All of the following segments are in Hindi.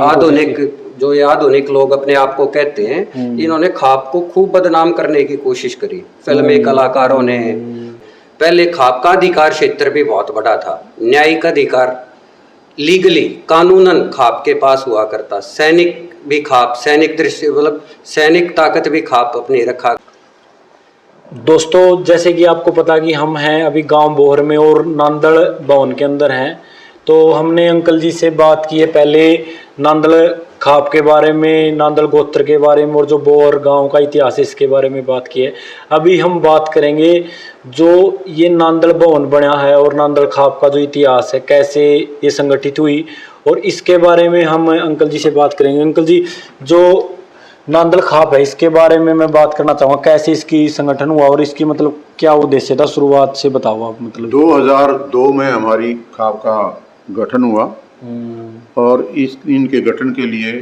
आधुनिक जो ये आधुनिक लोग अपने आप को कहते हैं, इन्होंने खाप को खूब बदनाम करने की कोशिश करी। फिल्मी कलाकारों ने पहले खाप का अधिकार क्षेत्र भी बहुत बड़ा था, न्यायिक अधिकार लीगली कानूनन खाप के पास हुआ करता, सैनिक भी खाप, सैनिक दृश्य मतलब सैनिक ताकत भी खाप अपनी रखा। दोस्तों जैसे कि आपको पता कि हम हैं अभी गांव बोहर में और नांदड़ भवन के अंदर हैं, तो हमने अंकल जी से बात की है पहले नांदड़ खाप के बारे में, नांदड़ गोत्र के बारे में और जो बोहर गांव का इतिहास है इसके बारे में बात की है। अभी हम बात करेंगे जो ये नांदड़ भवन बना है और नांदड़ खाप का जो इतिहास है, कैसे ये संगठित हुई, और इसके बारे में हम अंकल जी से बात करेंगे। अंकल जी, जो नांदड़ खाप है इसके बारे में मैं बात करना चाहूँगा, कैसे इसकी संगठन हुआ और इसकी मतलब क्या उद्देश्य था, शुरुआत से बताओ आप। मतलब 2002 में हमारी खाप का गठन हुआ और इनके गठन के लिए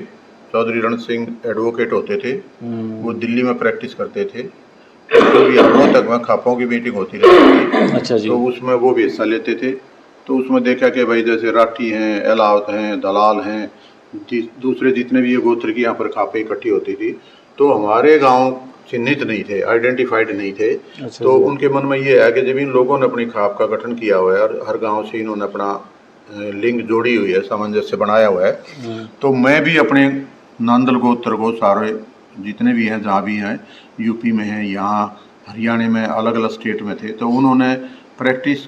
चौधरी रण सिंह एडवोकेट होते थे, वो दिल्ली में प्रैक्टिस करते थे, तो बिहारों तक में खापों की मीटिंग होती रहती थी। अच्छा जी। तो उसमें वो भी हिस्सा लेते थे। तो उसमें देखा कि भाई जैसे राठी हैं, एलावत हैं, दलाल हैं, दूसरे जितने भी ये गोत्र की यहाँ पर खापें इकट्ठी होती थी, तो हमारे गांव चिन्हित नहीं थे, आइडेंटिफाइड नहीं थे। अच्छा तो उनके मन में ये है कि जब इन लोगों ने अपनी खाप का गठन किया हुआ है और हर गांव से इन्होंने अपना लिंक जोड़ी हुई है, सामंजस्य बनाया हुआ है, तो मैं भी अपने नांदड़ गोत्र को सारे जितने भी हैं, जहाँ भी हैं, यूपी में हैं, यहाँ हरियाणा में, अलग अलग स्टेट में थे, तो उन्होंने प्रैक्टिस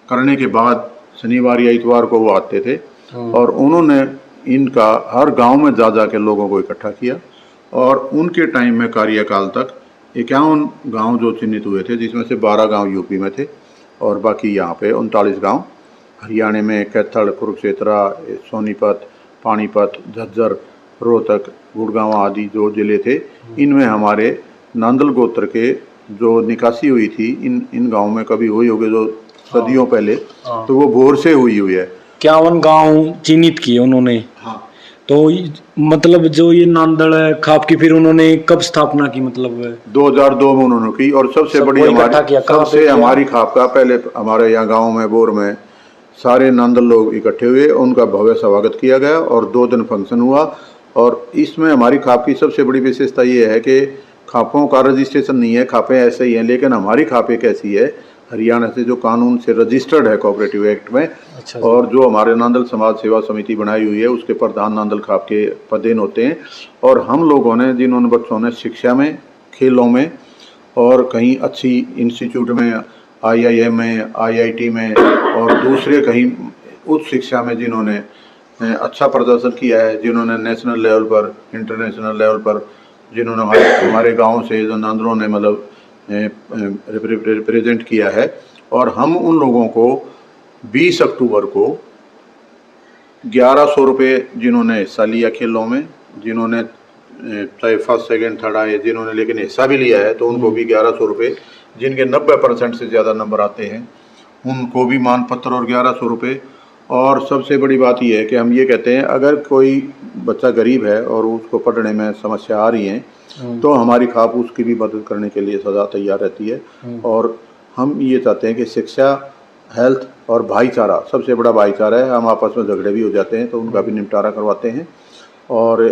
करने के बाद शनिवार या इतवार को वो आते थे और उन्होंने इनका हर गांव में जा जा के लोगों को इकट्ठा किया। और उनके टाइम में कार्यकाल तक 51 गांव जो चिन्हित हुए थे, जिसमें से 12 गांव यूपी में थे और बाकी यहाँ पे 39 गांव हरियाणा में, कैथल, कुरुक्षेत्र, सोनीपत, पानीपत, झज्जर, रोहतक, गुड़गांव आदि जो जिले थे, इनमें हमारे नांदड़ गोत्र के जो निकासी हुई थी इन गाँव में कभी हुई होगी जो सदियों पहले, तो वो बोर से हुई है। 51 गांव चिन्हित किए उन्होंने। हाँ। तो मतलब जो ये नांदड़ खाप की फिर उन्होंने कब स्थापना की, मतलब 2002 में उन्होंने की। और सबसे बड़ी हमारी खाप का पहले हमारे यहाँ गांव में बोर में सारे नांदड़ लोग इकट्ठे हुए, उनका भव्य स्वागत किया गया और 2 दिन फंक्शन हुआ। और इसमें हमारी खाप की सबसे बड़ी विशेषता ये है कि खापों का रजिस्ट्रेशन नहीं है, खापें ऐसे ही हैं, लेकिन हमारी खापें कैसी है, हरियाणा से जो कानून से रजिस्टर्ड है कोऑपरेटिव एक्ट में। अच्छा। और जो हमारे नांदड़ समाज सेवा समिति बनाई हुई है उसके प्रधान नांदड़ खाप के पदेन होते हैं। और हम लोगों ने, जिन्होंने बच्चों ने शिक्षा में, खेलों में और कहीं अच्छी इंस्टीट्यूट में, IIM में, IIT में और दूसरे कहीं उच्च शिक्षा में जिन्होंने अच्छा प्रदर्शन किया है, जिन्होंने नेशनल लेवल पर, इंटरनेशनल लेवल पर, जिन्होंने हमारे गाँव से जो नांदड़ों ने मतलब रिप्रेजेंट किया है। और हम उन लोगों को 20 अक्टूबर को 1100 रुपये जिन्होंने हिस्सा लिया खेलों में, जिन्होंने चाहे फर्स्ट सेकंड थर्ड आए, जिन्होंने लेकिन हिस्सा भी लिया है, तो उनको भी 1100 रुपये, जिनके 90% से ज़्यादा नंबर आते हैं उनको भी मानपत्र और 1100 रुपये। और सबसे बड़ी बात यह है कि हम ये कहते हैं अगर कोई बच्चा गरीब है और उसको पढ़ने में समस्या आ रही है तो हमारी खाप उसकी भी मदद करने के लिए सदा तैयार रहती है। और हम ये चाहते हैं कि शिक्षा, हेल्थ और भाईचारा, सबसे बड़ा भाईचारा है। हम आपस में झगड़े भी हो जाते हैं तो उनका भी निपटारा करवाते हैं और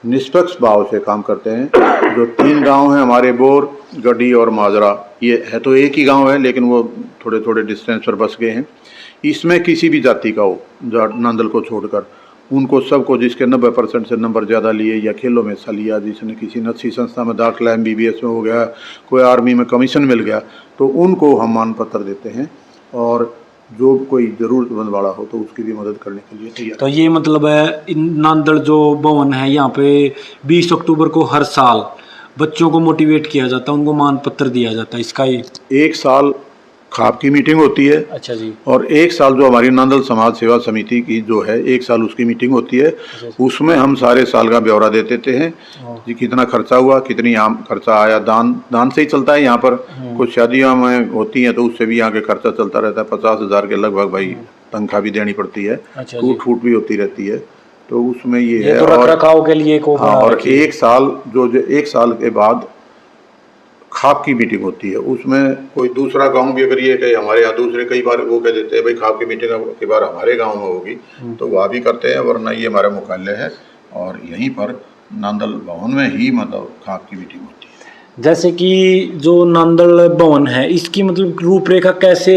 निष्पक्ष भाव से काम करते हैं। जो 3 गांव हैं हमारे, बोर, गड्डी और माजरा, ये है तो एक ही गांव है लेकिन वो थोड़े थोड़े डिस्टेंस पर बस गए हैं। इसमें किसी भी जाति का हो, नांदड़ को छोड़कर, उनको सबको जिसके 90% से नंबर ज़्यादा लिए या खेलों में हिस्सा लिया, जिसने किसी न अच्छी संस्था में दाखिला MBBS में हो गया, कोई आर्मी में कमीशन मिल गया, तो उनको हम मानपत्र देते हैं। और जो कोई ज़रूरतमंद वाला हो तो उसकी भी मदद करने के लिए तैयार। तो ये मतलब है नांदड़ जो भवन है यहाँ पे 20 अक्टूबर को हर साल बच्चों को मोटिवेट किया जाता है, उनको मानपत्र दिया जाता है। इसका ये 1 साल खाप की मीटिंग होती है। अच्छा जी। और 1 साल जो हमारी नांदड़ समाज सेवा समिति की जो है 1 साल उसकी मीटिंग होती है। उसमें हम सारे साल का ब्यौरा दे देते हैं कि कितना खर्चा हुआ, कितनी यहाँ खर्चा आया। दान से ही चलता है यहाँ पर। कुछ शादियाँ में होती हैं तो उससे भी यहाँ के खर्चा चलता रहता है। 50,000 के लगभग भाई तनख्वाह भी देनी पड़ती है। टूट फूट भी होती रहती है, तो उसमें ये है। तो रखरखाव के लिए और 1 साल जो 1 साल के बाद खाप की मीटिंग होती है। उसमें कोई दूसरा गांव भी अगर ये कहे हमारे यहाँ, दूसरे कई बार वो कह देते हैं भाई खाप की मीटिंग के बार हमारे गांव में होगी, तो वह भी करते हैं, वरना ये हमारा मुख्यालय है और यहीं पर नांदल भवन में ही मतलब खाप की मीटिंग होती है। जैसे कि जो नांदल भवन है, इसकी मतलब रूपरेखा कैसे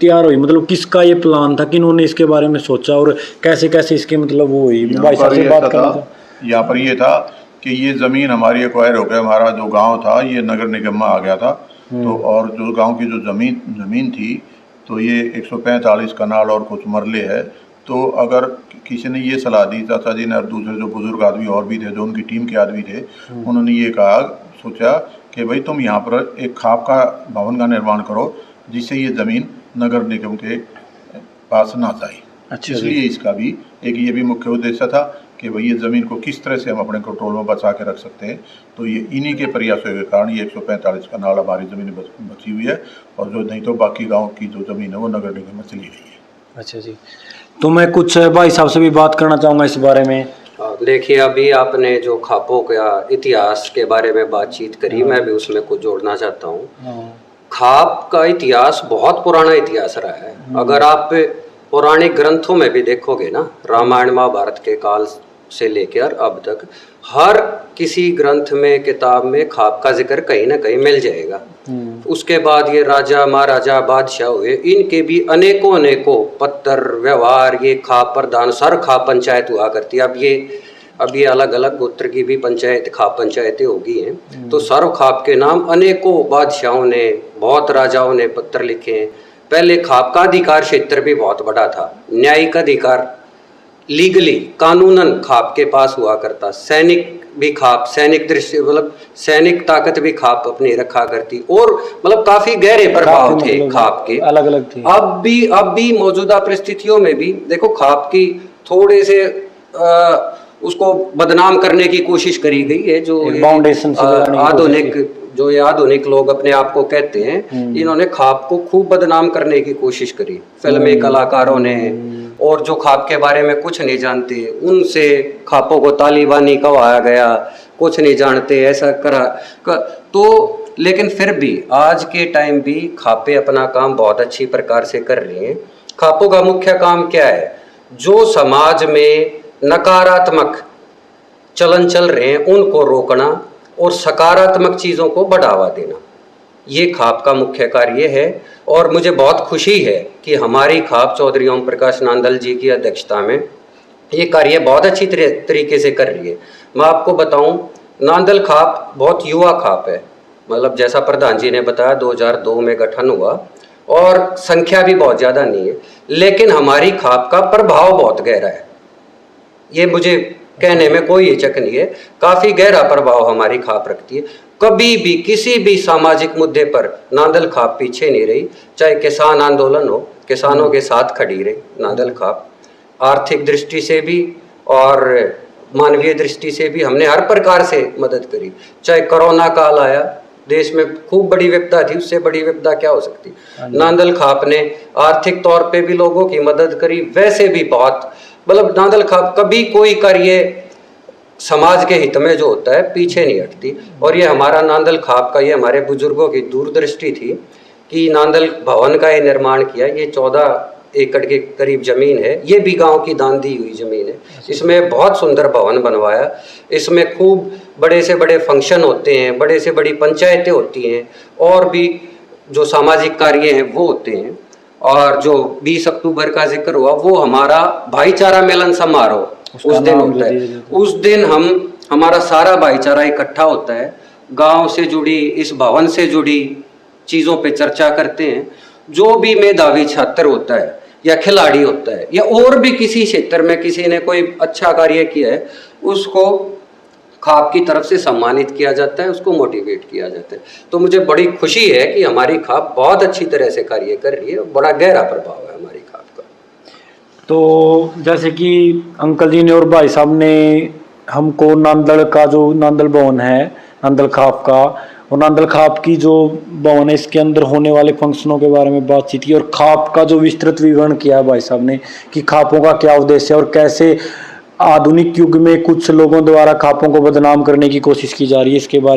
तैयार हुई, मतलब किसका ये प्लान था, किन्होंने इसके बारे में सोचा और कैसे कैसे इसके मतलब वो हुई? भाई साहब से बात करना था। यहाँ पर ये था कि ये ज़मीन हमारी एक्वायर हो गया, हमारा जो गांव था ये नगर निगम में आ गया था। तो और जो गांव की जो ज़मीन थी तो ये 145 कनाल और कुछ मरले है। तो अगर किसी ने ये सलाह दी, चाचा जी ने और दूसरे जो बुजुर्ग आदमी और भी थे जो उनकी टीम के आदमी थे, उन्होंने ये कहा, सोचा कि भाई तुम यहाँ पर एक खाप का भवन का निर्माण करो जिससे ये ज़मीन नगर निगम के पास ना जाए। अच्छा, इसलिए इसका भी एक ये भी मुख्य उद्देश्य था कि भाई ये ज़मीन को किस तरह से हम अपने कंट्रोल में बचा के रख सकते हैं। तो ये इन्हीं के प्रयासों के कारण ये 145 कनाल हमारी ज़मीन बची हुई है, और जो नहीं तो बाकी गांव की जो ज़मीन है वो नगर निगम में चली गई है। अच्छा जी, तो मैं कुछ भाई साहब से भी बात करना चाहूँगा इस बारे में। देखिए, अभी आपने जो खापों का इतिहास के बारे में बातचीत करी, मैं भी उसमें कुछ जोड़ना चाहता हूँ। खाप का इतिहास बहुत पुराना इतिहास रहा है। अगर आप पौराणिक ग्रंथों में भी देखोगे ना, रामायण महाभारत के काल से लेकर अब तक हर किसी ग्रंथ में, किताब में खाप का जिक्र कहीं ना कहीं मिल जाएगा। उसके बाद ये राजा महाराजा बादशाह हुए, इनके भी अनेकों पत्र व्यवहार, ये खाप प्रधान, सर खाप पंचायत हुआ करती है। अब ये अलग अलग गोत्र की भी पंचायत, खाप पंचायतें होगी हैं। तो सर्व खाप के नाम अनेकों बादशाहों ने, बहुत राजाओं ने पत्र लिखे हैं। पहले खाप का अधिकार क्षेत्र भी बहुत बड़ा था। न्यायिक अधिकार, लीगली, कानूनन खाप के पास हुआ करता। सैनिक भी खाप, सैनिक दृष्टि मतलब सैनिक ताकत भी खाप अपनी रखा करती, और मतलब काफी गहरे प्रभाव थे खाप के, अलग अलग थे। अब भी मौजूदा परिस्थितियों में भी देखो खाप की थोड़े से उसको बदनाम करने की कोशिश करी गई है। जो आधुनिक लोग अपने आप को कहते हैं, इन्होंने खाप को खूब बदनाम करने की कोशिश करी। फिल्मी कलाकारों ने, और जो खाप के बारे में कुछ नहीं जानते उनसे खापों को तालिबानी कहवाया गया, कुछ नहीं जानते ऐसा तो लेकिन फिर भी आज के टाइम भी खापे अपना काम बहुत अच्छी प्रकार से कर रही हैं। खापों का मुख्य काम क्या है? जो समाज में नकारात्मक चलन चल रहे हैं उनको रोकना और सकारात्मक चीज़ों को बढ़ावा देना, ये खाप का मुख्य कार्य है। और मुझे बहुत खुशी है कि हमारी खाप चौधरी ओम प्रकाश नांदल जी की अध्यक्षता में ये कार्य बहुत अच्छी तरीके से कर रही है। मैं आपको बताऊं, नांदल खाप बहुत युवा खाप है। मतलब जैसा प्रधान जी ने बताया 2002 में गठन हुआ और संख्या भी बहुत ज़्यादा नहीं है, लेकिन हमारी खाप का प्रभाव बहुत गहरा है। ये मुझे कहने में कोई हिचक नहीं है, काफ़ी गहरा प्रभाव हमारी खाप रखती है। कभी भी किसी भी सामाजिक मुद्दे पर नांदल खाप पीछे नहीं रही। चाहे किसान आंदोलन हो, किसानों के साथ खड़ी रही नांदल खाप। आर्थिक दृष्टि से भी और मानवीय दृष्टि से भी हमने हर प्रकार से मदद करी। चाहे कोरोना काल आया, देश में खूब बड़ी विपदा थी, उससे बड़ी विपदा क्या हो सकती। नांदल खाप ने आर्थिक तौर पे भी लोगों की मदद करी, वैसे भी बहुत, मतलब नांदल खाप कभी कोई कार्य समाज के हित में जो होता है पीछे नहीं हटती। और ये हमारा नांदल खाप का, ये हमारे बुजुर्गों की दूरदृष्टि थी कि नांदल भवन का ये निर्माण किया। ये 14 एकड़ के करीब जमीन है, ये भी गांव की दान दी हुई जमीन है। इसमें बहुत सुंदर भवन बनवाया। इसमें खूब बड़े से बड़े फंक्शन होते हैं, बड़े से बड़ी पंचायतें होती हैं, और भी जो सामाजिक कार्य हैं वो होते हैं। और जो 20 अक्टूबर का जिक्र हुआ, वो हमारा भाईचारा मिलन समारोह उस दिन होता है। उस दिन हमारा सारा भाईचारा इकट्ठा होता है, गांव से जुड़ी, इस भवन से जुड़ी चीज़ों पे चर्चा करते हैं। जो भी मेधावी छात्र होता है या खिलाड़ी होता है या और भी किसी क्षेत्र में किसी ने कोई अच्छा कार्य किया है, उसको खाप की तरफ से सम्मानित किया जाता है, उसको मोटिवेट किया जाता है। तो मुझे बड़ी खुशी है कि हमारी खाप बहुत अच्छी तरह से कार्य कर रही है, बड़ा गहरा प्रभाव है हमारी खाप का। तो जैसे कि अंकल जी ने और भाई साहब ने हमको नांदल का जो नांदल भवन है, नांदल खाप का, और नांदल खाप की जो भवन है इसके अंदर होने वाले फंक्शनों के बारे में बातचीत की, और खाप का जो विस्तृत विवरण किया भाई साहब ने कि खापों का क्या उद्देश्य है और कैसे आधुनिक युग में कुछ लोगों द्वारा खापों को बदनाम करने की कोशिश की जा रही है, इसके बारे में